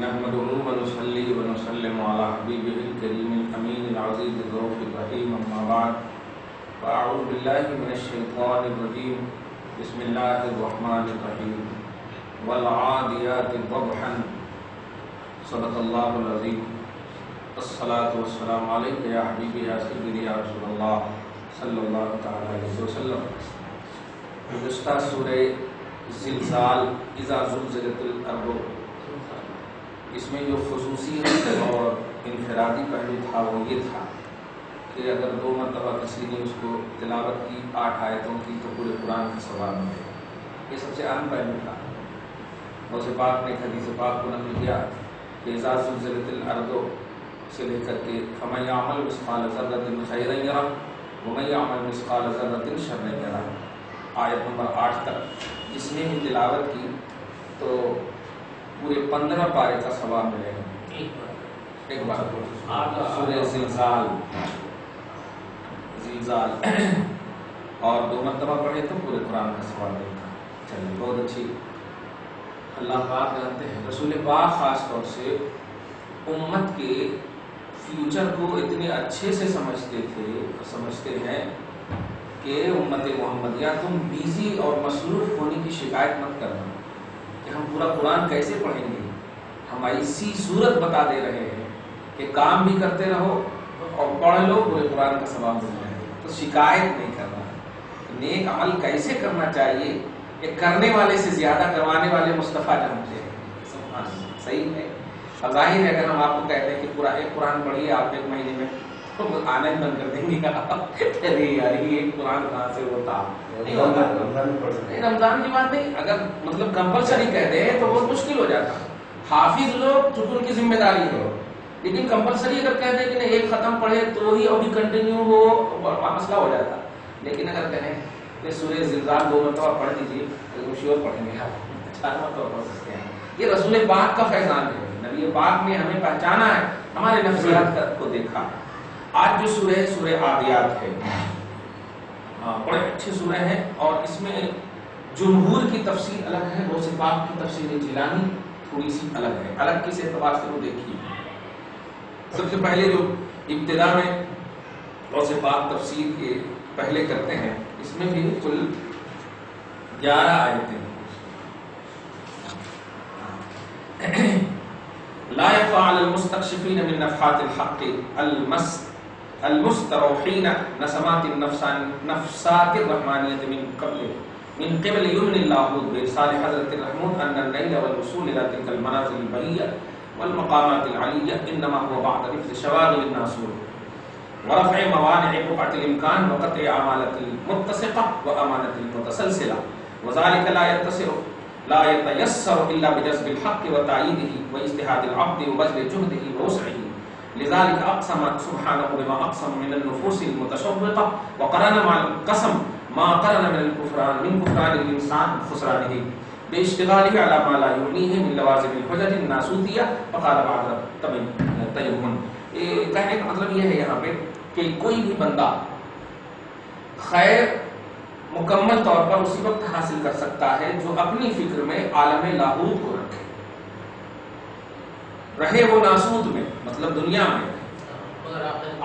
نحمده ونصلي ونسلم على حبيبه الكريم الأمين العزيز الرؤوف الرحيم أما بعد فأعوذ بالله من الشيطان الرجيم بسم الله الرحمن الرحيم والعاديات ضبحا صدق الله العظيم الصلاة والسلام عليك يا حبيبي يا سيدي يا رسول الله صلی اللہ تعالی علیہ وسلم. گزشتہ سورہ زلزال اذا زلزلت الارض، اس میں جو خصوصی اور انفرادی پہلو تھا وہ یہ تھا کہ اگر 2 مرتبہ کسی نے اس کو تلاوت کی 8 آیتوں کی تو پورے قرآن کا ثواب ملے گا. یہ سب سے اہم پہلو تھا. غوث پاک نے حدیث پاک کو نقل کیا کہ اذا زلزلت الارض سے لے کر کے فمن یعمل مثقال ذرۃ خیرا یرہ ومن یعمل مثقال ذرۃ شرا یرہ، آیت نمبر 8 تک جس نے بھی تلاوت کی تو پورے 15 پارے کا ثواب ملے گا. ایک بار سورہ زلزال اور 2 مرتبہ پڑھے تو پورے قرآن کا ثواب ملے گا. چلیے بہت اچھی. اللہ پاک جانتے ہیں، رسول پاک خاص طور سے امت کے فیوچر کو اتنے اچھے سے سمجھتے ہیں کہ امت محمدیہ تم بیزی اور مصروف ہونے کی شکایت مت کرنا کہ ہم پورا قرآن کیسے پڑھیں گے. ہم ایسی صورت بتا دے رہے ہیں کہ کام بھی کرتے رہو اور پڑھ لو، پورے قرآن کا ثواب مل جائے گا. تو شکایت نہیں کرنا. نیک عمل کیسے کرنا چاہیے کہ کرنے والے سے زیادہ کروانے والے مصطفیٰ جانتے ہیں. صحیح ہے. ظاہر ہے اگر ہم آپ کو کہتے ہیں کہ پورا ایک قرآن پڑھیے آپ 1 مہینے میں تو آنا ہی بند کر دیں گے. ارے یار یہ ایک قرآن کہاں سے ہوتا نہیں ہوتا. رمضان کی بات نہیں، اگر مطلب کمپلسری کہتے ہیں تو بہت مشکل ہو جاتا. حافظ لوگ چونکہ ان کی ذمہ داری ہے، لیکن کمپلسری اگر کہتے ہیں کہ نہیں ایک ختم پڑھے تو ہی ابھی کنٹینیو ہو مسئلہ ہو جاتا. لیکن اگر کہیں کہ سورہ زلزال 2 مرتبہ پڑھ دیجیے تو شیور پڑھیں گے، 4 مرتبہ پڑھ سکتے ہیں. یہ رسول پاک کا فیضان ہے. نبی پاک نے ہمیں پہچانا ہے، ہمارے نفسیات کو دیکھا. آج جو سورہ ہے سورہ عادیات ہے. بڑے اچھے سورہ ہیں اور اس میں جمہور کی تفسیر الگ ہے، غوث پاک کی تفسیر جیلانی تھوڑی سی الگ ہے. الگ کس اعتبار سے وہ دیکھیے. سب سے پہلے جو ابتدا میں غوث پاک تفسیر کے پہلے کرتے ہیں، اس میں بھی کل 11 آیتیں. لا يخفى على المستكشفين من نفحات الحق المستروحين نسمات النفسات الرحمانية من قبل يمن الله بإرسال حضرة الرحمن أن النيل والوصول إلى تلك المنازل البرية والمقامات العلية إنما هو بعد رفض شواغل الناسور ورفع موانع رفعة الإمكان وقطع عمالة المتسقة وأمانة المتسلسلة وذلك لا يتيسر إلا بجذب الحق وتأييده واجتهاد العبد وبذل جهده ووسعه. لذلك أقسم سبحانه بما أقسم من النفوس المتشوقة وقرن مع القسم ما قرن من كفران الإنسان خسرانه باشتغاله على ما لا يغنيه من لوازم الحجج الناسوتية. فقال بعد تيمم. کہنے کا مطلب یہ ہے یہاں پہ کہ کوئی بھی بندہ خیر مکمل طور پر اسی وقت حاصل کر سکتا ہے جو اپنی فکر میں عالم لاہوت کو رہے وہ ناسوت میں، مطلب دنیا میں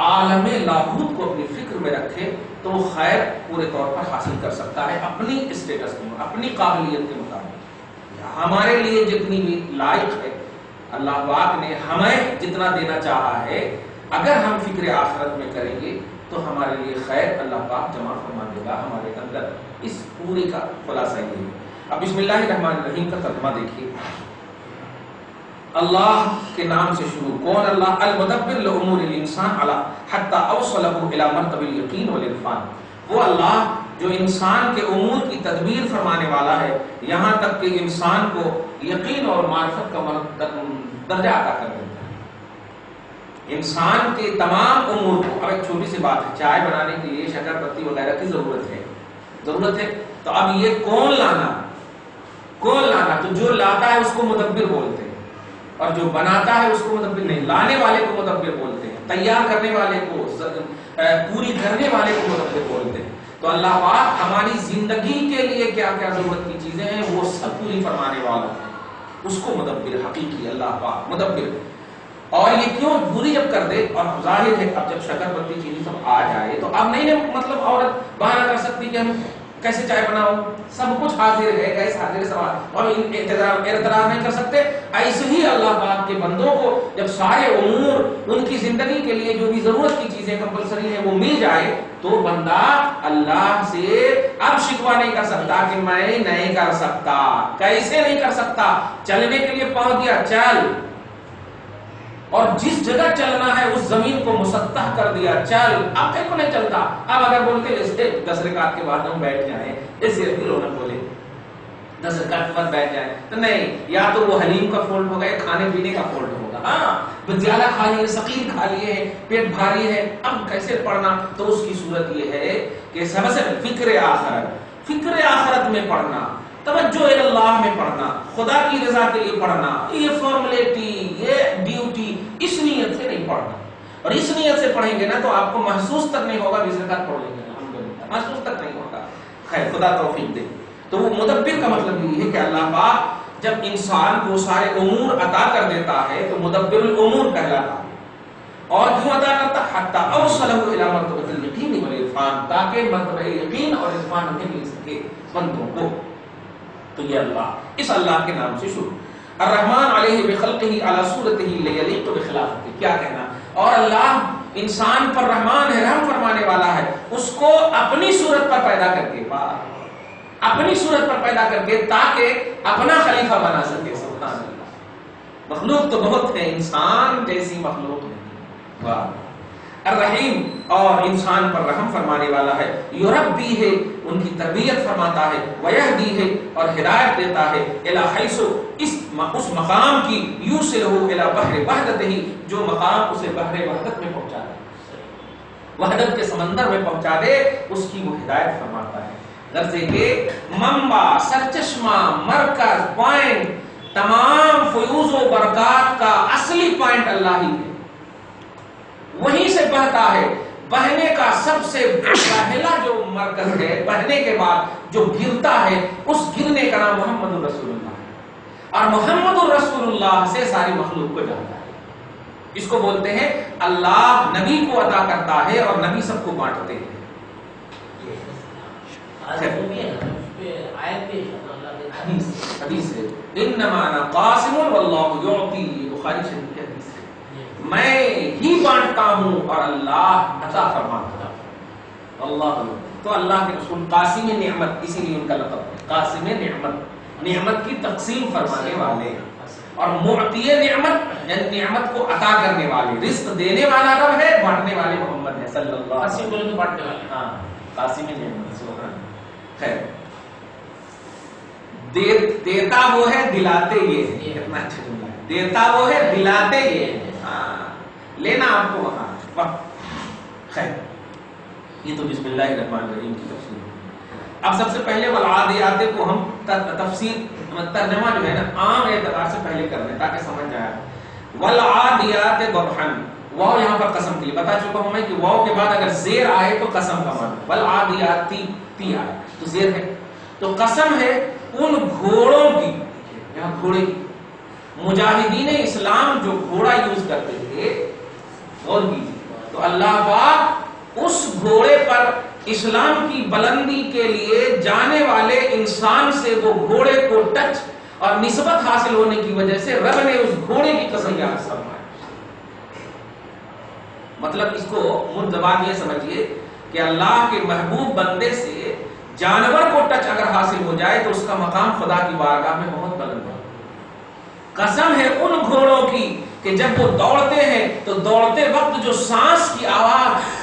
عالم لاہوت کو اپنی فکر میں رکھے تو وہ خیر پورے طور پر حاصل کر سکتا ہے اپنی اسٹیٹس میں، اپنی قابلیت کے مطابق. ہمارے لیے جتنی بھی لائق ہے اللہ پاک نے ہمیں جتنا دینا چاہا ہے، اگر ہم فکر آخرت میں کریں گے تو ہمارے لیے خیر اللہ پاک جمع فرما دے گا ہمارے اندر. اس پورے کا خلاصہ یہ ہے. اب بسم اللہ الرحمن الرحیم کا ترجمہ دیکھیے. اللہ کے نام سے شروع. کون اللہ؟ المدبر لامور الانسان علی حتی اوصله الی مرتبہ الیقین والعرفان. وہ اللہ جو انسان کے امور کی تدبیر فرمانے والا ہے یہاں تک کہ انسان کو یقین اور معرفت کا درجہ عطا کر دیتا ہے. انسان کے تمام امور کو، اب ایک چھوٹی سی بات ہے، چائے بنانے کے لیے شکر پتی وغیرہ کی ضرورت ہے تو اب یہ کون لانا، تو جو لاتا ہے اس کو مدبر بولتے ہیں اور جو بناتا ہے اس کو مدبر نہیں. لانے والے کو مدبر بولتے ہیں، تیار کرنے والے کو، پوری کرنے والے کو مدبر بولتے ہیں. تو اللہ پاک ہماری زندگی کے لیے کیا کیا ضرورت کی چیزیں ہیں وہ سب پوری فرمانے والا ہے. اس کو مدبر حقیقی اللہ پاک مدبر. اور یہ کیوں بری جب کر دے, اور ظاہر ہے اب جب شکر بندی چینی سب آ جائے تو اب نہیں مطلب عورت بہانہ کر سکتی کہ ہم کیسے چائے بناؤ, سب کچھ حاضر ہے, گیس حاضر سوال, اور اعتراض نہیں کر سکتے. ایسے ہی اللہ پاک کے بندوں کو جب سارے امور ان کی زندگی کے لیے جو بھی ضرورت کی چیزیں کمپلسری ہیں وہ مل جائے تو بندہ اللہ سے اب شکوہ نہیں کر سکتا کہ میں نہیں کر سکتا. کیسے نہیں کر سکتا؟ چلنے کے لیے پہنچ گیا, چل, اور جس جگہ چلنا ہے اس زمین کو مسطح کر دیا, چل. اب کہیں کو نہیں چلتا. اب اگر بولتے ہیں 10 رکعت کے بعد ہم بیٹھ جائیں, ایسے بھی رونق بولے 10 رکعت کے بعد بیٹھ جائیں تو نہیں, یا تو وہ حلیم کا فولڈ ہوگا یا کھانے پینے کا فولڈ ہوگا. ہاں زیادہ کھا لیے, ثقیل کھا لیے, پیٹ بھاری ہے, اب کیسے پڑھنا؟ تو اس کی صورت یہ ہے کہ سب سے فکر آخرت میں پڑھنا, توجہ اللہ میں پڑھنا, خدا کی رضا کے لیے پڑھنا. یہ فارمیلٹی, یہ ڈیوٹی, اس نیت سے نہیں پڑھنا. اور اس نیت سے پڑھیں گے نا تو آپ کو محسوس تک نہیں ہوگا 20 رکعت پڑھ لیں گے الحمدللہ, محسوس تک نہیں ہوگا. خیر خدا توفیق دے. تو وہ مدبر کا مطلب یہ ہے کہ اللہ پاک جب انسان کو سارے امور عطا کر دیتا ہے تو مدبر الامور کہلاتا ہے. اور کیوں عطا کرتا؟ حتی اوصلہ الی مرتبۃ الیقین والعرفان, تاکہ مرتبہ یقین اور عرفان ہمیں مل سکے بندوں کو. تو یہ اللہ, اس اللہ کے نام سے شروع. الرحمن علیہ بخلقہ علی صورتہ لیلیق بخلافہ, کیا کہنا. اور اللہ انسان پر رحمان ہے, رحم فرمانے والا ہے, اس کو اپنی صورت پر پیدا کر کے, اپنی صورت پر پیدا کر کے تاکہ اپنا خلیفہ بنا سکے. سبحان اللہ. مخلوق تو بہت ہے, انسان جیسی مخلوق نہیں. واہ. الرحیم, اور انسان پر رحم فرمانے والا ہے. یربی ہے, ان کی تربیت فرماتا ہے. ویہدی ہے, اور ہدایت دیتا ہے. الی حیث, اس مقام کی, یوصلہ الی بحر وحدتہ, جو مقام اسے بحر وحدت میں پہنچا دے, وحدت کے سمندر میں پہنچا دے, اس کی وہ ہدایت فرماتا ہے. غرض کے منبع, سرچشمہ, مرکز, پوائنٹ, تمام فیوز و برکات کا اصلی پوائنٹ اللہ ہی ہے. وہیں سے بہتا ہے. بہنے کا سب سے پہلا جو مرکز ہے, بہنے کے بعد جو گرتا ہے, اس گرنے کا نام محمد الرسول اللہ ہے. اور محمد الرسول اللہ سے ساری مخلوق کو جانتا ہے. اس کو بولتے ہیں اللہ نبی کو عطا کرتا ہے اور نبی سب کو بانٹتے ہیں. حدیث ہے انما انا قاسم واللہ یعطی, بخاری شریف کی حدیث ہے. میں ہی بانٹتا ہوں اور اللہ عطا فرماتا ہے. اللہ, تو اللہ کے رسول قاسم نعمت, اسی لیے ان کا لقب ہے قاسم نعمت, نعمت کی تقسیم فرمانے والے. اور معطی نعمت, یعنی نعمت کو عطا کرنے والے, رزق دینے والا رب ہے, بانٹنے والے محمد ہے صلی اللہ علیہ وسلم. بانٹنے والے, ہاں قاسم نعمت. سبحان. خیر, دیتا وہ ہے, دلاتے یہ ہے. کتنا اچھا جملہ ہے, دیتا وہ ہے, دلاتے یہ ہے. لینا آپ کو وہاں. خیر, یہ تو بسم اللہ الرحمن الرحیم کی تفسیر. اب سب سے پہلے والعادیات کو ہم تفسیر ترجمہ جو ہے نا عام اعتبار سے پہلے کر لیں تاکہ سمجھ جائے. والعادیات ضبحا, واو یہاں پر قسم کے لیے بتا چکا ہوں میں کہ واو کے بعد اگر زیر آئے تو قسم کا معنی. والعادیات تی آئے تو زیر ہے, تو قسم ہے ان گھوڑوں کی. یہاں گھوڑے کی, مجاہدین اسلام جو گھوڑا یوز کرتے تھے, غور کیجیے, تو اللہ پاک اس گھوڑے پر اسلام کی بلندی کے لیے جانے والے انسان سے وہ گھوڑے کو ٹچ اور نسبت حاصل ہونے کی وجہ سے رب نے اس گھوڑے کی قسم یاد فرمائی. مطلب اس کو مردبان یہ سمجھیے کہ اللہ کے محبوب بندے سے جانور کو ٹچ اگر حاصل ہو جائے تو اس کا مقام خدا کی بارگاہ میں بہت بلند ہے. قسم ہے ان گھوڑوں کی کہ جب وہ دوڑتے ہیں تو دوڑتے وقت جو سانس کی آواز,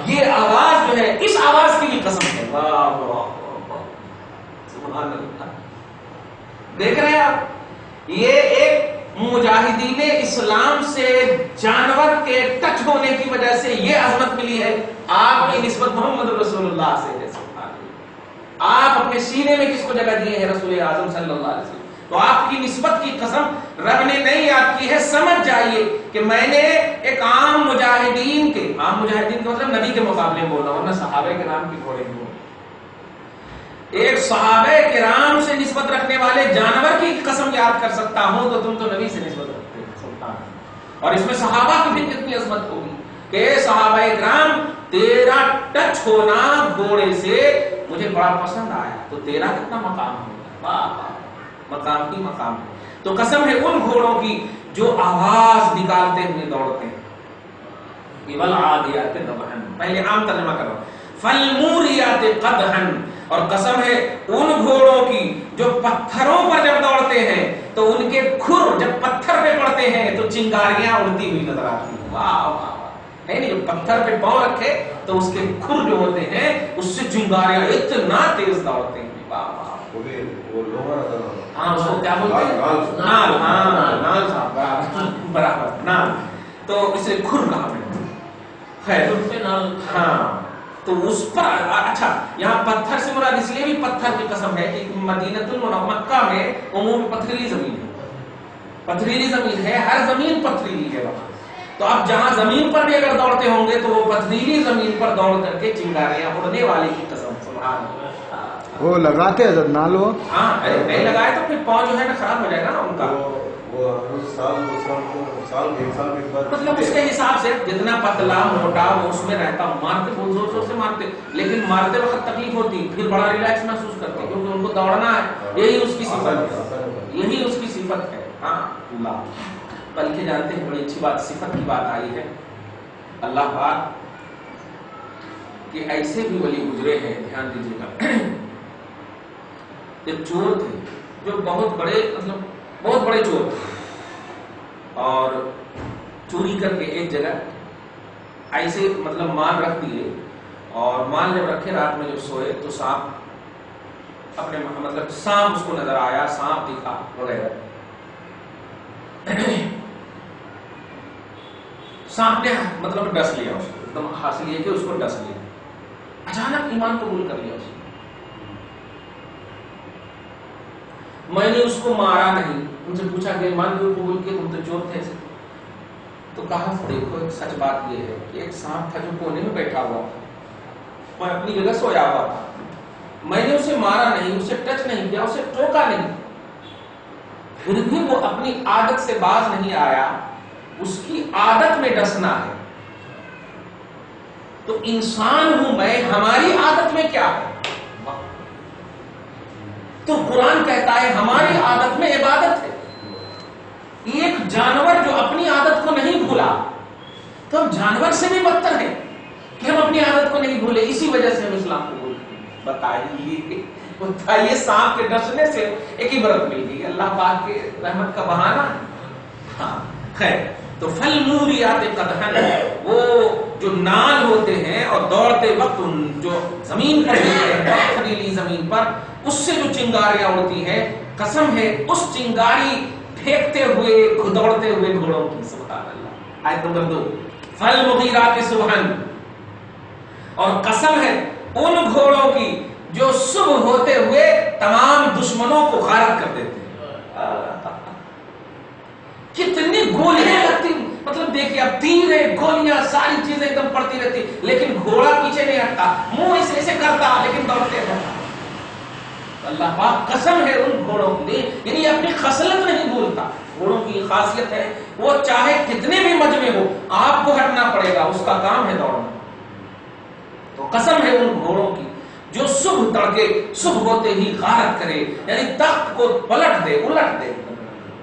یہ آواز جو ہے, اس آواز کی بھی قسم ہے. واہ سبحان اللہ. دیکھ رہے ہیں آپ, یہ ایک مجاہدین اسلام سے جانور کے ٹچ ہونے کی وجہ سے یہ عظمت ملی ہے. آپ کی نسبت محمد رسول اللہ سے ہے. آپ اپنے سینے میں کس کو جگہ دیے ہیں؟ رسول اعظم صلی اللہ علیہ وسلم. تو آپ کی نسبت کی قسم رب نے نہیں یاد کی ہے. سمجھ جائیے کہ میں نے ایک عام مجاہدین کے مطلب نبی کے مقابلے میں بولا, ورنہ صحابہ کے نام کی گھوڑے میں. ایک صحابہ کرام سے نسبت رکھنے والے جانور کی قسم یاد کر سکتا ہوں تو تم تو نبی سے نسبت رکھتے ہو. سبحان اللہ. اور اس میں صحابہ کی بھی کتنی عظمت ہوگی کہ صحابہ کرام تیرا ٹچ ہونا گھوڑے سے مجھے بڑا پسند آیا, تو تیرا کتنا مقام ہوگا. واہ واہ, مقام کی مقام ہے. تو قسم ہے ان گھوڑوں کی جو آواز نکالتے ہوئے دوڑتے ہیں. والعادیات ضبحا, پہلے عام ترجمہ کرو, فالموریات قدحا, اور قسم ہے ان گھوڑوں کی جو پتھروں پر جب دوڑتے ہیں تو ان کے کھر جب پتھر پہ پڑتے ہیں تو چنگاریاں اڑتی ہوئی نظر آتی ہیں. واہ واہ واہ, ہے نہیں, جب پتھر پہ پاؤں رکھے تو اس کے کھر جو ہوتے ہیں اس سے چنگاریاں اتنا تیز دوڑتے ہیں. واہ واہ, ہاں اس کو کیا بولتے ہیں, نال. ہاں نال صاحب برابر نال, تو اسے کھر کہا میں. خیر ہاں, تو اس پر اچھا یہاں پتھر سے مراد اس لیے بھی پتھر کی قسم ہے کہ مدینۃ المکہ میں عموم پتھریلی زمین ہے, پتھریلی زمین ہے, ہر زمین پتھریلی ہے وہاں. تو اب جہاں زمین پر بھی اگر دوڑتے ہوں گے تو وہ پتھریلی زمین پر دوڑ کر کے چنگاریاں اڑنے والے کی قسم. سبحان اللہ. وہ لگاتے ہیں نال, وہ ہاں نہیں لگائے تو پھر پاؤں جو ہے نا خراب ہو جائے گا نا ان کا. مطلب اس کے حساب سے جتنا پتلا موٹا وہ اس میں رہتا, مارتے بہت زور زور سے مارتے, لیکن مارتے وقت تکلیف ہوتی, پھر بڑا ریلیکس محسوس کرتے کیونکہ ان کو دوڑنا ہے. یہی اس کی صفت ہے, یہی اس کی صفت ہے. ہاں اللہ, بلکہ جانتے ہیں بڑی اچھی بات, صفت کی بات آئی ہے. اللہ پاک کہ ایسے بھی ولی گزرے ہیں, دھیان دیجیے گا. ایک چور تھے جو بہت بڑے, مطلب بہت بڑے چور تھے, اور چوری کر کے ایک جگہ ایسے مطلب مال رکھ دیے, اور مال جب رکھے رات میں جب سوئے تو سانپ اپنے مطلب سانپ اس کو نظر آیا, سانپ دکھا وغیرہ. سانپ نے مطلب ڈس لیا اس کو, ایک دم حاصل یہ کہ اس کو ڈس لیا. اچانک ایمان قبول کر لیا اس نے. میں نے اس کو مارا نہیں, ان سے پوچھا کہ ایمان کیوں قبول کیا, تم تو چور تھے. تو کہا دیکھو ایک سچ بات یہ ہے کہ ایک سانپ تھا جو کونے میں بیٹھا ہوا تھا, میں اپنی جگہ سویا ہوا تھا, میں نے اسے مارا نہیں, اسے ٹچ نہیں کیا, اسے ٹوکا نہیں, پھر بھی وہ اپنی عادت سے باز نہیں آیا. اس کی عادت میں ڈسنا ہے. تو انسان ہوں میں, ہماری عادت میں کیا ہے؟ تو قرآن کہتا ہے ہماری عادت میں عبادت ہے. ایک جانور جو اپنی عادت کو نہیں بھولا, تو ہم جانور سے بھی بدتر ہیں کہ ہم اپنی عادت کو نہیں بھولے. اسی وجہ سے ہم اسلام کو بھول گئے. بتائیے سانپ کے ڈسنے سے ایک عبرت مل گئی, اللہ پاک کے رحمت کا بہانہ. ہاں خیر, تو فالموریات قدحا, وہ جو نال ہوتے ہیں اور دوڑتے وقت جو زمین پر پتھریلی زمین پر اس سے جو چنگاریاں اڑتی ہیں, قسم ہے اس چنگاری پھینکتے ہوئے دوڑتے ہوئے گھوڑوں کی. سبحان اللہ. آیت نمبر 2, فالمغیرات صبحا, اور قسم ہے ان گھوڑوں کی جو صبح ہوتے ہوئے تمام دشمنوں کو غارت کر دیتے ہیں. کتنی گولیاں لگتی, مطلب دیکھیے اب تیریں گولیاں ساری چیزیں ایک دم پڑتی رہتی, لیکن گھوڑا پیچھے نہیں ہٹتا, منہ ایسے ایسے کرتا لیکن دوڑتے رہتا. اللہ پاک قسم ہے ان گھوڑوں کی, یعنی اپنی خصلت نہیں بھولتا. گھوڑوں کی خاصیت ہے وہ چاہے کتنے بھی مجمع ہو آپ کو ہٹنا پڑے گا, اس کا کام ہے دوڑنا. تو قسم ہے ان گھوڑوں کی جو صبح تڑکے صبح ہوتے ہی غارت کرے, یعنی تخت کو پلٹ دے, الٹ دے.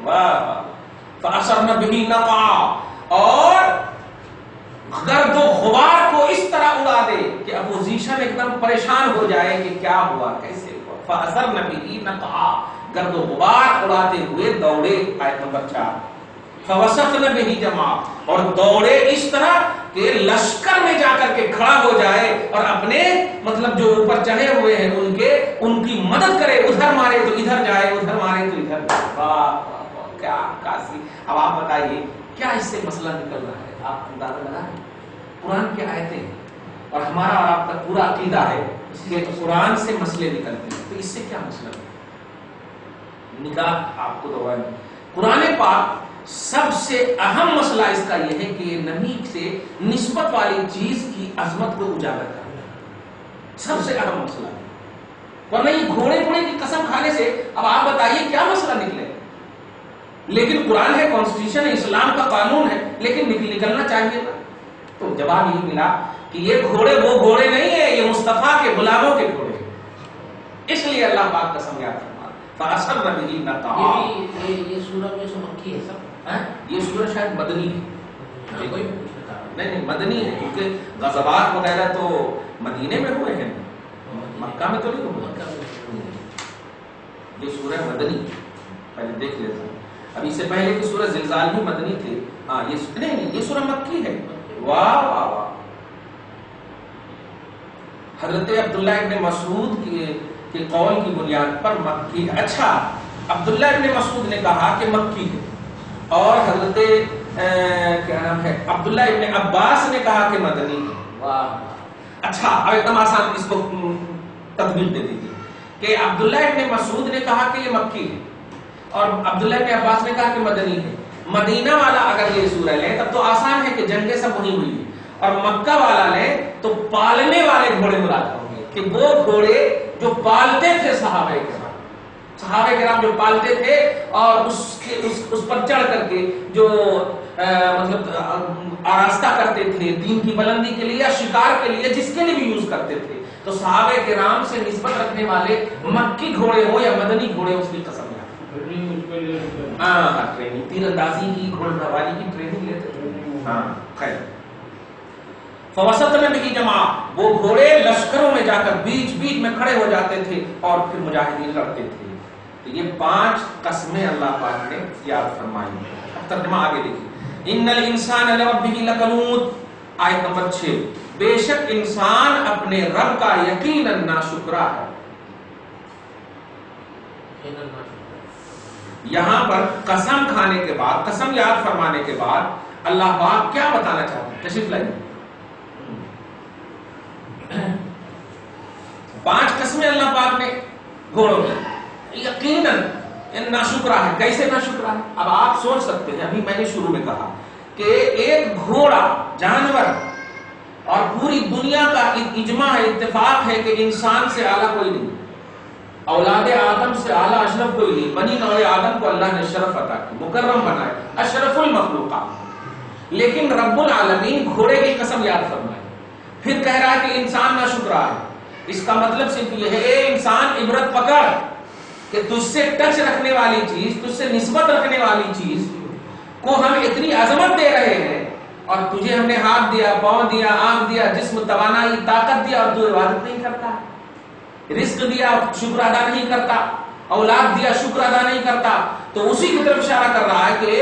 واہ, فَأَثَرْنَ بِهِ نَقْعًا, اور گرد و غبار کو اس طرح اڑا دے کہ اپوزیشن ایک دم پریشان ہو جائے کہ کیا ہوا, کیسے ہوا. فَأَثَرْنَ بِهِ نَقْعًا, گرد و غبار اڑاتے ہوئے دوڑے. آیت نمبر 4, فَوَسَطْنَ بِهِ جَمْعًا, اور دوڑے اس طرح کہ لشکر میں جا کر کے کھڑا ہو جائے اور اپنے مطلب جو اوپر چڑھے ہوئے ہیں ان کی مدد کرے, ادھر مارے تو ادھر جائے, ادھر مارے تو ادھر جائے. واہ کیا کاسی. اب آپ بتائیے کیا اس سے مسئلہ نکل رہا ہے, آپ اندازہ لگائیں. قرآن کی آیتیں اور ہمارا اور آپ کا پورا عقیدہ ہے کہ قرآن سے مسئلے نکلتے ہیں, تو اس سے کیا مسئلہ ہے؟ نکاح آپ کو دعا ہے. قرآن پاک سب سے اہم مسئلہ اس کا یہ ہے کہ نبی سے نسبت والی چیز کی عظمت کو اجاگر کرنا سب سے اہم مسئلہ ہے. ورنہ یہ گھوڑے پھوڑے کی قسم کھانے سے اب آپ بتائیے کیا مسئلہ نکلے. لیکن قرآن ہے، کانسٹیٹیوشن ہے، اسلام کا قانون ہے، لیکن نکلنا چاہیے تھا. تو جواب یہی ملا کہ یہ گھوڑے وہ گھوڑے نہیں ہیں، یہ مصطفیٰ کے غلاموں کے گھوڑے ہیں. اس لیے اللہ پاک قسم یاد فرما فاصل ربی نقا. یہ سورہ میں سے مکی ہے سب. یہ سورہ شاید مدنی ہے. نہیں مدنی ہے، کیونکہ غزوات وغیرہ تو مدینے میں ہوئے ہیں، مکہ میں تو نہیں ہوئے. یہ سورہ مدنی پہلے دیکھ لیتا ہوں. اب اس سے پہلے کی سورہ زلزال بھی مدنی تھے. ہاں یہ نہیں، یہ سورہ مکی ہے. واہ واہ واہ. حضرت عبداللہ ابن مسعود کے قول کی بنیاد پر مکی. اچھا، عبداللہ ابن مسعود نے کہا کہ مکی ہے، اور حضرت کیا نام ہے عبداللہ ابن عباس نے کہا کہ مدنی ہے. واہ. اچھا اب ایک دم آسان اس کو تطبیق دے دیجیے کہ عبداللہ ابن مسعود نے کہا کہ یہ مکی ہے، اور عبداللہ ابن عباس نے کہا کہ مدنی ہے. مدینہ والا اگر یہ سورہ لیں تب تو آسان ہے کہ جنگیں سب وہیں ہوئی ہیں، اور مکہ والا لیں تو پالنے والے گھوڑے مراد ہوں گے، کہ وہ گھوڑے جو پالتے تھے صحابہ کرام جو پالتے تھے، اور اس پر چڑھ کر کے جو مطلب آراستہ کرتے تھے دین کی بلندی کے لیے یا شکار کے لیے، جس کے لیے بھی یوز کرتے تھے. تو صحابہ کرام سے نسبت رکھنے والے مکی گھوڑے ہو یا مدنی گھوڑے، اس کی قسم. ہاں ٹریننگ، تیر اندازی کی، گھوڑ سواری کی ٹریننگ لیتے تھے. ہاں خیر. فوسط میں بھی جمع، وہ گھوڑے لشکروں میں جا کر بیچ میں کھڑے ہو جاتے تھے اور پھر مجاہدین لڑتے تھے. تو یہ 5 قسمیں اللہ پاک نے یاد فرمائی. اب ترجمہ آگے دیکھیے. ان الانسان لربہ لکنود. آیت نمبر 6. بے شک انسان اپنے رب کا یقینا ناشکرا ہے. یہاں پر قسم کھانے کے بعد، قسم یاد فرمانے کے بعد اللہ پاک کیا بتانا چاہتے ہیں؟ تشریف لائیے. 5 قسمیں اللہ پاک نے گھوڑوں کی. یقیناً ناشکرا ہے. کیسے ناشکرا ہے؟ اب آپ سوچ سکتے ہیں، ابھی میں نے شروع میں کہا کہ ایک گھوڑا جانور، اور پوری دنیا کا اجماع ہے، اتفاق ہے کہ انسان سے اعلیٰ کوئی نہیں، اولاد آدم سے اعلیٰ اشرف کوئی نہیں. بنی نوع آدم کو اللہ نے شرف عطا کی، مکرم بنایا، اشرف المخلوقات. لیکن رب العالمین گھوڑے کی قسم یاد فرمائے، پھر کہہ رہا ہے کہ انسان ناشکرا ہے. اس کا مطلب صرف یہ ہے، اے انسان عبرت پکڑ کہ تجھ سے ٹچ رکھنے والی چیز، تجھ سے نسبت رکھنے والی چیز کو ہم اتنی عظمت دے رہے ہیں، اور تجھے ہم نے ہاتھ دیا، پاؤں دیا، آنکھ دیا، جسم، توانائی، طاقت دیا، اور تو عبادت نہیں کرتا. رزق دیا، شکر ادا نہیں کرتا. اولاد دیا، شکر ادا نہیں کرتا. تو اسی کی طرف اشارہ کر رہا ہے کہ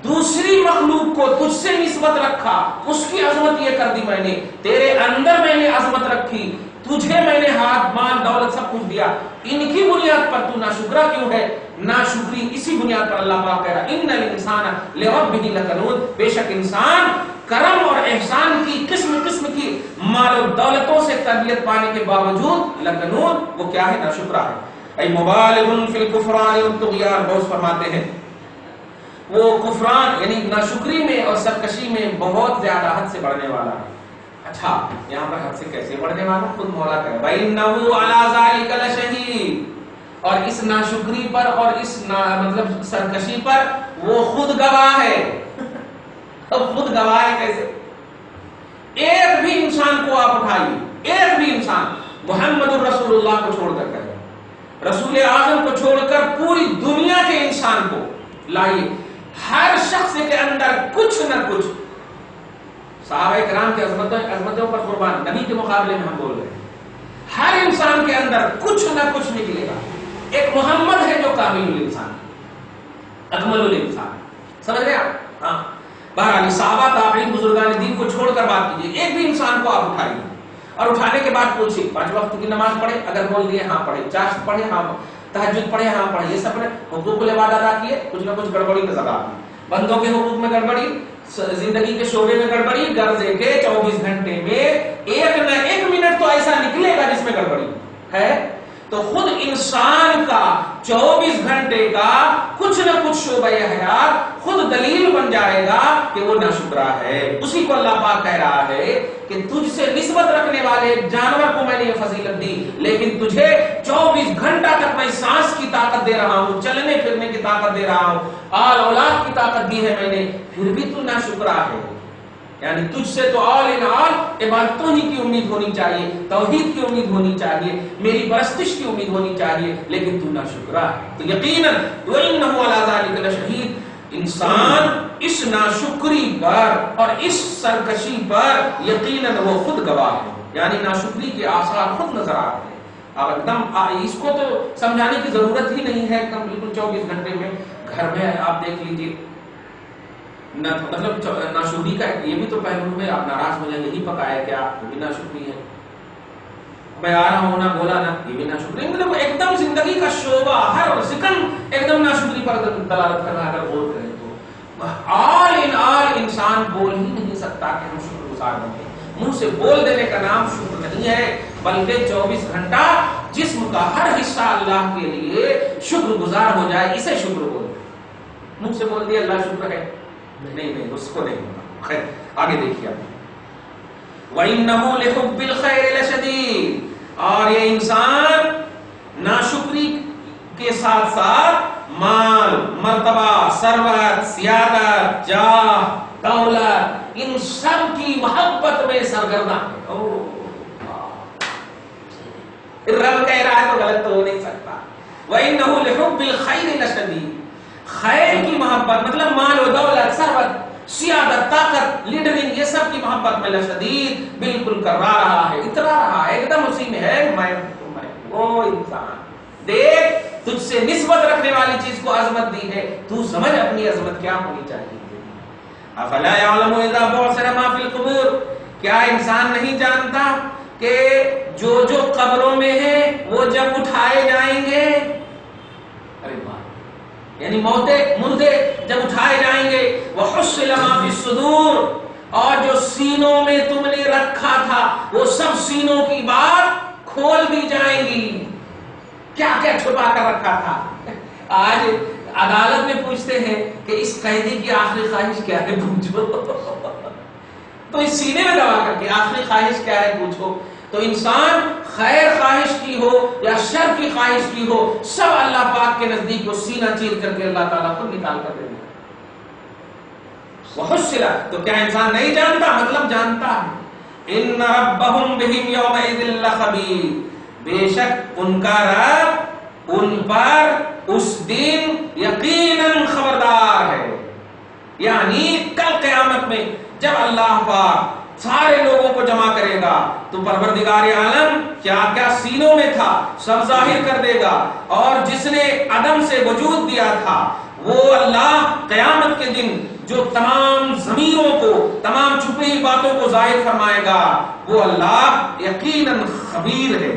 دوسری مخلوق کو تجھ سے نسبت رکھا، اس کی عظمت یہ کر دی میں نے، تیرے اندر میں نے عظمت رکھی، تجھے میں نے ہاتھ، مال، دولت سب کچھ دیا. ان کی بنیاد پر تو ناشکرا کیوں ہے؟ ناشکری اسی بنیاد پر اللہ پاک کہہ رہا ہے ان الانسان لربہ لکنود. بے شک انسان کرم اور احسان کی قسم کی مال و دولتوں سے تربیت پانے کے باوجود لکنود، وہ کیا ہے؟ ناشکرا ہے. ای مبالغ فی الکفران والطغیان. غوث فرماتے ہیں وہ کفران یعنی ناشکری میں اور سرکشی میں بہت زیادہ حد سے بڑھنے والا ہے. اچھا یہاں پر حد سے کیسے بڑھنے والا؟ خود مولا کہے وَإِنَّهُ عَلَى ذَلِكَ لَشَهِيدٌ. اور اس ناشکری پر اور اس مطلب سرکشی پر وہ خود گواہ ہے. اب خود گواہ ہے کیسے؟ ایک بھی انسان کو آپ اٹھائیے، ایک بھی انسان محمد الرسول اللہ کو چھوڑ کر کہے، رسول اعظم کو چھوڑ کر پوری دنیا کے انسان کو لائیے، ہر شخص کے اندر کچھ نہ کچھ. صحابہ کرام کی عظمتوں پر قربان، نبی کے مقابلے میں ہم بول رہے ہیں، ہر انسان کے اندر کچھ نہ کچھ نکلے گا. ایک محمد ہے جو کامل الانسان، اکمل الانسان. سمجھ رہے آپ؟ ہاں بہرحال صحابہ تابعین بزرگان دین کو چھوڑ کر بات کیجیے، ایک بھی انسان کو آپ اٹھائیے اور اٹھانے کے بعد پوچھیے 5 وقت کی نماز پڑھے؟ اگر بول دیے ہاں پڑھے. چاشت پڑھے؟ ہاں. تہجد پڑھے؟ ہاں پڑھے. یہ سب پڑھے. حقوق العباد ادا کیے؟ کچھ نہ کچھ گڑبڑی نظر آتی. بندوں کے حقوق میں گڑبڑی، زندگی کے شعبے میں گڑبڑی، گرزے کے 24 گھنٹے میں ایک نہ ایک منٹ تو ایسا نکلے گا جس میں گڑبڑی ہے. تو تو خود انسان کا 24 گھنٹے کا کچھ نہ کچھ شعبہ حیات خود دلیل بن جائے گا کہ وہ ناشکرا ہے. اسی کو اللہ پاک کہہ رہا ہے کہ تجھ سے نسبت رکھنے والے جانور کو میں نے یہ فضیلت دی، لیکن تجھے 24 گھنٹہ تک میں سانس کی طاقت دے رہا ہوں، چلنے پھرنے کی طاقت دے رہا ہوں، آل اولاد کی طاقت دی ہے میں نے، پھر بھی تو ناشکرا ہے. یعنی تجھ سے تو آل ان آل عبادتوں ہی کی امید ہونی چاہیے، توحید کی امید ہونی چاہیے، میری پرستش کی امید ہونی چاہیے، لیکن تو ناشکرا ہے. تو یقیناً وَإِنَّهُ عَلَى ذَلِكَ لَشَهِيدٌ، انسان اس ناشکری پر اور اس سرکشی پر یقیناً وہ خود گواہ ہے. یعنی ناشکری کے آثار خود نظر آ رہے ہیں. اب ایک دم اس کو تو سمجھانے کی ضرورت ہی نہیں ہے. کم بالکل 24 گھنٹے میں گھر میں آپ دیکھ لیجیے، مطلب ناشکری کا یہ بھی تو پہلو ہے. آپ ناراض ہو جائیں یہی پکایا کیا، یہ بھی ناشکری ہے. میں آ رہا ہوں نہ بولا نہ، یہ بھی ناشکری. مطلب ایک دم زندگی کا شعبہ ہر سیکنڈ ایک دم ناشکری پر دلالت کر رہا ہے. اگر غور کریں تو آل ان آل انسان بول ہی نہیں سکتا کہ ہم شکر گزار بنیں. منہ سے بول دینے کا نام شکر نہیں ہے، بلکہ 24 گھنٹہ جسم کا ہر حصہ اللہ کے لیے شکر گزار ہو جائے، اسے شکر بول. منہ سے بول دیا اللہ شکر ہے، نہیں اس کو نہیں ہوتا. خیر آگے دیکھیے آپ. وَإِنَّهُ لِحُبِّ الْخَيْرِ لَشَدِيدٌ، اور یہ انسان ناشکری کے ساتھ ساتھ مال، مرتبہ، ثروت، سیادت، جاہ، دولت، ان سب کی محبت میں سرگرداں ہے. رب کہہ رہا ہے تو غلط تو ہو نہیں سکتا. وَإِنَّهُ لِحُبِّ الْخَيْرِ لَشَدِيدٌ، خیر کی محبت مطلب مال و دولت، ثروت، سیادت، طاقت، لیڈرنگ، یہ سب کی محبت میں لشدید بالکل کروا رہا ہے، اترا رہا ہے، ایک دم اسی میں ہے. میں وہ انسان دیکھ، تجھ سے نسبت رکھنے والی چیز کو عظمت دی ہے، تو سمجھ اپنی عظمت کیا ہونی چاہیے. افلا یعلم اذا بعثر ما فی القبور، کیا انسان نہیں جانتا کہ جو جو قبروں میں ہے وہ جب اٹھائے جائیں گے، ارے واہ، یعنی مردے جب اٹھائے جائیں گے، وحصل ما فی الصدور، اور جو سینوں میں تم نے رکھا تھا وہ سب سینوں کی بات کھول دی جائیں گی. کیا کیا چھپا کر رکھا تھا. آج عدالت میں پوچھتے ہیں کہ اس قیدی کی آخری خواہش کیا ہے، پوچھو. تو اس سینے میں دبا کر کے آخری خواہش کیا ہے پوچھو. تو انسان خیر خواہش کی ہو یا شر کی خواہش کی ہو، سب اللہ پاک کے نزدیک وہ سینہ چیر کر کے اللہ تعالیٰ خود نکال کر دے گا. وحصل، تو کیا انسان نہیں جانتا؟ مطلب جانتا ہے. ان ربهم بهم یومئذ لخبیر، بے شک ان کا رب ان پر اس دن یقیناً خبردار ہے. یعنی کل قیامت میں جب اللہ پاک سارے لوگوں کو جمع کرے گا تو پروردگار عالم کیا کیا سینوں میں تھا سب ظاہر کر دے گا. اور جس نے عدم سے وجود دیا تھا وہ اللہ قیامت کے دن جو تمام ضمیروں کو، تمام چھپی ہوئی باتوں کو ظاہر فرمائے گا، وہ اللہ یقیناً خبیر ہے.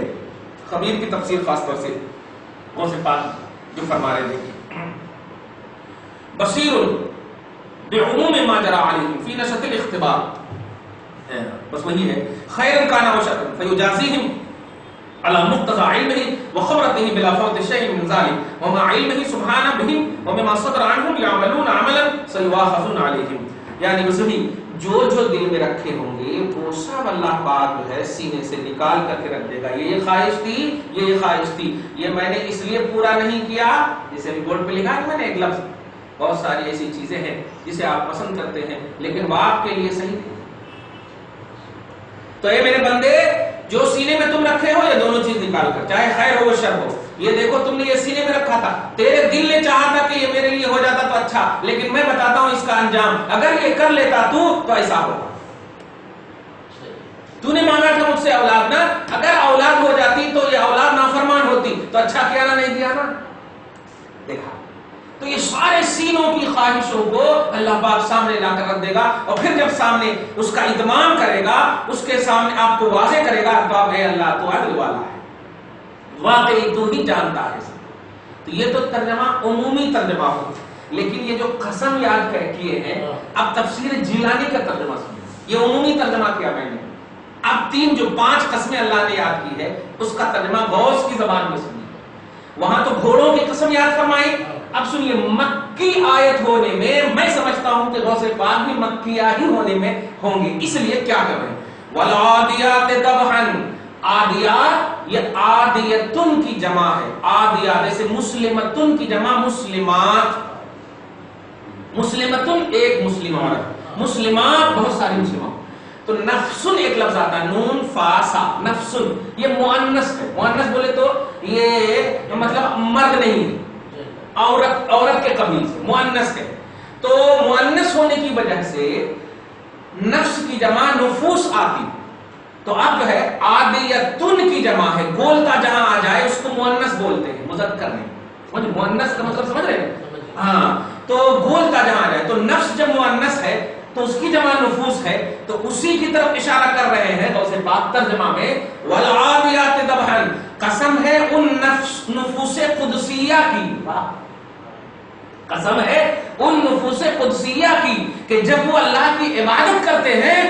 خبیر کی تفسیر خاص طور سے کون سے پاک جو فرما رہے تھے، بصیر بعموم ما جرى عليهم في نشأة الاختبار، بس وہی ہے. خیرا كان او شرا فيجازيهم على مقتضى علمه وخبرته بلا فوت شيء من ذلك وما علمه سبحانه بهم ومما صدر عنهم يعملون عملا سيواخذون عليهم. یعنی بس وہی جو دل میں رکھے ہوں گے وہ سب اللہ پاک جو ہے سینے سے نکال کر کے رکھ دے گا. یہ خواہش تھی، یہ خواہش تھی، یہ میں نے اس لیے پورا نہیں کیا، جیسے رپورٹ پہ لکھا کہ میں نے ایک لفظ، بہت ساری ایسی چیزیں ہیں جسے آپ پسند کرتے ہیں لیکن وہ آپ کے لیے صحیح نہیں. تو اے میرے بندے، جو سینے میں تم رکھے ہو یہ دونوں چیز نکال کر، چاہے خیر ہو شر ہو، یہ دیکھو تم نے یہ سینے میں رکھا تھا، تیرے دل نے چاہا تھا کہ یہ میرے لیے ہو جاتا تو اچھا، لیکن میں بتاتا ہوں اس کا انجام، اگر یہ کر لیتا تو ایسا ہوگا. تو نے مانگا تھا مجھ سے اولاد نا، اگر اولاد ہو جاتی تو یہ اولاد نافرمان ہوتی تو اچھا کیا نا، نہیں دیا نا. دیکھا تو یہ سارے سینوں کی خواہشوں کو اللہ پاک سامنے لا کر رکھ دے گا، اور پھر جب سامنے اس کا اتمام کرے گا، اس کے سامنے آپ کو واضح کرے گا تو آپ اے اللہ تو عدل والا ہے، واقعی تو ہی جانتا ہے. تو یہ تو ترجمہ عمومی ترجمہ ہو، لیکن یہ جو قسم یاد کیے ہیں، اب تفسیر جیلانی کا ترجمہ سنیں. یہ عمومی ترجمہ کیا میں نے، اب جو 5 قسمیں اللہ نے یاد کی ہے اس کا ترجمہ غوث کی زبان میں سنیے. وہاں تو گھوڑوں کی قسم یاد فرمائی. اب سنیے مکی آیت ہونے میں سمجھتا ہوں کہ غوث پاک بھی مکیہ ہی ہونے میں ہوں گے. اس لیے کیا کر رہے ہیں؟ والعادیات ضبحا. عادیات یہ عادیتن کی جمع ہے. عادیات جیسے مسلمتن کی جمع مسلمات. مسلمتن ایک مسلم عورت، مسلمات بہت ساری مسلمات. تو نفسن ایک لفظ آتا ہے نون فاسا. نفسن یہ مؤنث ہے. مؤنث بولے تو یہ مطلب مرد نہیں ہے، عورت کے قبیل سے مؤنث ہے. تو مؤنث ہونے کی وجہ سے نفس کی جمع نفوس آتی. تو اب جو ہے عادیتن کی جمع ہے، بولتا جہاں آ جائے اس کو مؤنث بولتے ہیں، مذکر نہیں. مؤنث کا مطلب سمجھ رہے ہیں؟ ہاں. تو بولتا جہاں آ جائے تو نفس جب مؤنث ہے تو اس کی جمع نفوس ہے. تو اسی کی طرف اشارہ کر رہے ہیں غوث پاک ترجمہ میں والعادیات ضبحا. قسم ہے ان نفوس قدسیہ کی. قسم ہے ان نفوس قدسیہ کی کہ جب وہ اللہ کی عبادت کرتے ہیں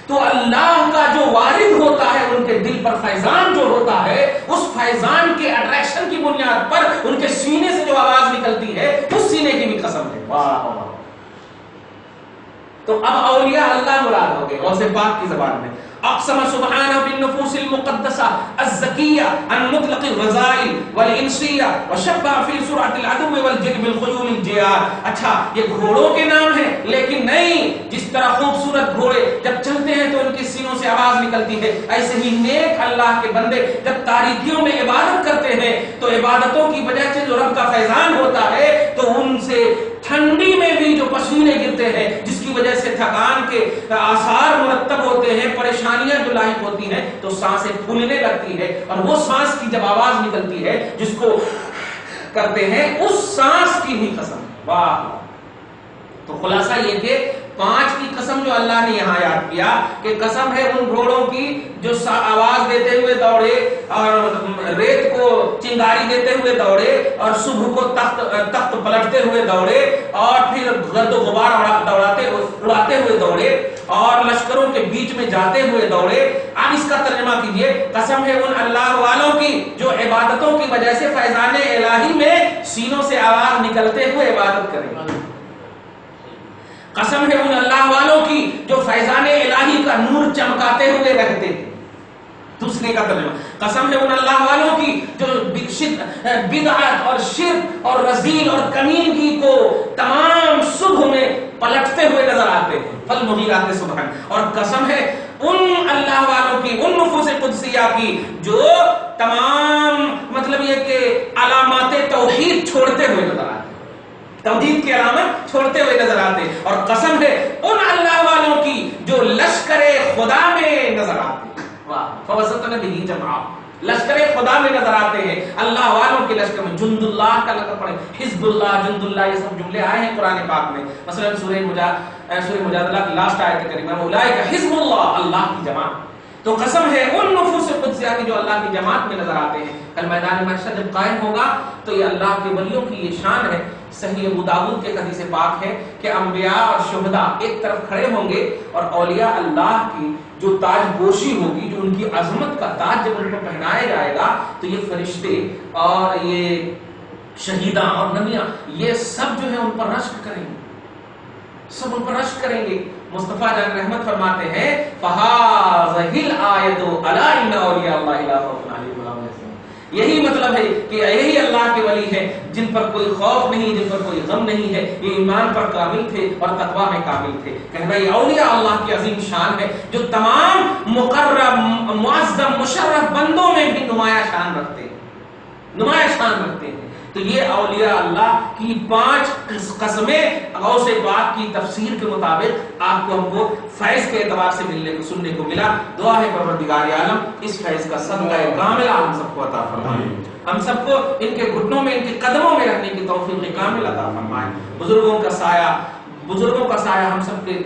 تو اللہ کا جو وارد ہوتا ہے ان کے دل پر فیضان جو ہوتا ہے، اس فیضان کے اٹریکشن کی بنیاد پر ان کے سینے سے جو آواز نکلتی ہے اس سینے کی بھی قسم ہے. واہ. تو اب اولیاء اللہ مراد ہو گئے غوث پاک کی زبان میں. اقسم سبحانہ بالنفوس المقدسہ الزکیہ عن مطلق الرذائل والانسیہ وشبہ فی سرعۃ العدو والجن بالخیول الجیاد. اچھا یہ گھوڑوں کے نام ہیں لیکن نہیں، جس طرح خوبصورت گھوڑے جب چلتے ہیں تو ان کے سینوں سے آواز نکلتی ہے، ایسے ہی نیک اللہ کے بندے جب تاریکیوں میں عبادت کرتے ہیں تو عبادتوں کی وجہ سے جو رب کا فیضان ہوتا ہے تو ان سے ٹھنڈی میں بھی جو پسینے گرتے ہیں جس کی وجہ سے تھکان کے آثار مرتب ہوتے ہیں، پریشانیاں جو لاحق ہوتی ہیں تو سانسیں پھولنے لگتی ہے. اور وہ سانس کی جب آواز نکلتی ہے جس کو کرتے ہیں اس سانس کی بھی قسم. واہ. تو خلاصہ یہ کہ 5 کی قسم جو اللہ نے یہاں یاد کیا کہ قسم ہے ان گھوڑوں کی جو آواز دیتے ہوئے دوڑے اور ریت کو چنگاری دیتے ہوئے دوڑے اور صبح کو تخت پلٹتے ہوئے دوڑے اور پھر گرد و غبار اڑاتے ہوئے دوڑے اور لشکروں کے بیچ میں جاتے ہوئے دوڑے. اب اس کا ترجمہ کیجئے. قسم ہے ان اللہ والوں کی جو عبادتوں کی وجہ سے فیضان الہی میں سینوں سے آواز نکلتے ہوئے عبادت کریں. قسم ہے ان اللہ والوں کی جو فیضان الہی کا نور چمکاتے ہوئے رہتے تھے. دوسرے کا ترجمہ قسم ہے ان اللہ والوں کی جو بدعت اور شرک اور رذیل اور کمینگی کو تمام صبح میں پلٹتے ہوئے نظر آتے ہیں. فالمغیرات صبحا. اور قسم ہے ان اللہ والوں کی، ان نفوس قدسیہ کی جو تمام مطلب یہ کہ علامات توحید چھوڑتے ہوئے نظر آتے ہیں، توحید کی علامت چھوڑتے ہوئے نظر آتے. اور قسم ہے ان اللہ والوں کی جو لشکر خدا میں نظر آتے. واہ. فوسطن به جمعا. لشکر خدا میں نظر آتے ہیں، اللہ والوں کے لشکر میں. جند اللہ کا لقب پڑھیں، حزب اللہ، جند اللہ، یہ سب جملے آئے ہیں قرآن پاک میں. مثلا سورہ مجادلہ کی لاسٹ آیت کریمہ میں اولئک حزب اللہ، اللہ کی جماعت. تو قسم ہے ان نفوس قدسیہ کی جو اللہ کی جماعت میں نظر آتے ہیں. کل میدان محشر جب قائم ہوگا تو یہ اللہ کے ولیوں کی یہ شان ہے. صحیح ابو داؤد کے حدیث پاک ہے کہ انبیاء اور شہداء ایک طرف کھڑے ہوں گے اور اولیاء اللہ کی جو تاج پوشی ہوگی، جو ان کی عظمت کا تاج جب ان کو پہنایا جائے گا تو یہ فرشتے اور یہ شہیداں اور نبیاں یہ سب جو ہے ان پر رشک کریں گے، سب ان پر رشک کریں گے. مصطفیٰ جان رحمت فرماتے ہیں فَهَذِهِ الْآيَةُ أَلَا إِنَّ أَوْلِيَاءَ اللَّهِ لَا خَوْفٌ عَلَيْهِمْ وَلَا هُمْ يَحْزَنُونَ. یہی مطلب ہے کہ یہی اللہ کے ولی ہیں جن پر کوئی خوف نہیں، جن پر کوئی غم نہیں ہے. یہ ایمان پر کامل تھے اور تقویٰ میں کامل تھے. کہنا یہ اولیاء اللہ کی عظیم شان ہے جو تمام مقرب معظم مشرف بندوں میں بھی نمایاں شان رکھتے ہیں. تو یہ اولیاء اللہ کی 5 قسمیں غوث پاک کی تفسیر کے مطابق آپ کو ہم کو فیض کے اعتبار سے ملنے کو سننے کو ملا. دعا ہے پروردگار عالم اس فیض کا صدقہ کاملہ ہم سب کو عطا فرمائے، ہم سب کو ان کے گھٹنوں میں، ان کے قدموں میں رہنے کی توفیق کامل عطا فرمائے. بزرگوں کا سایہ ہم سب کے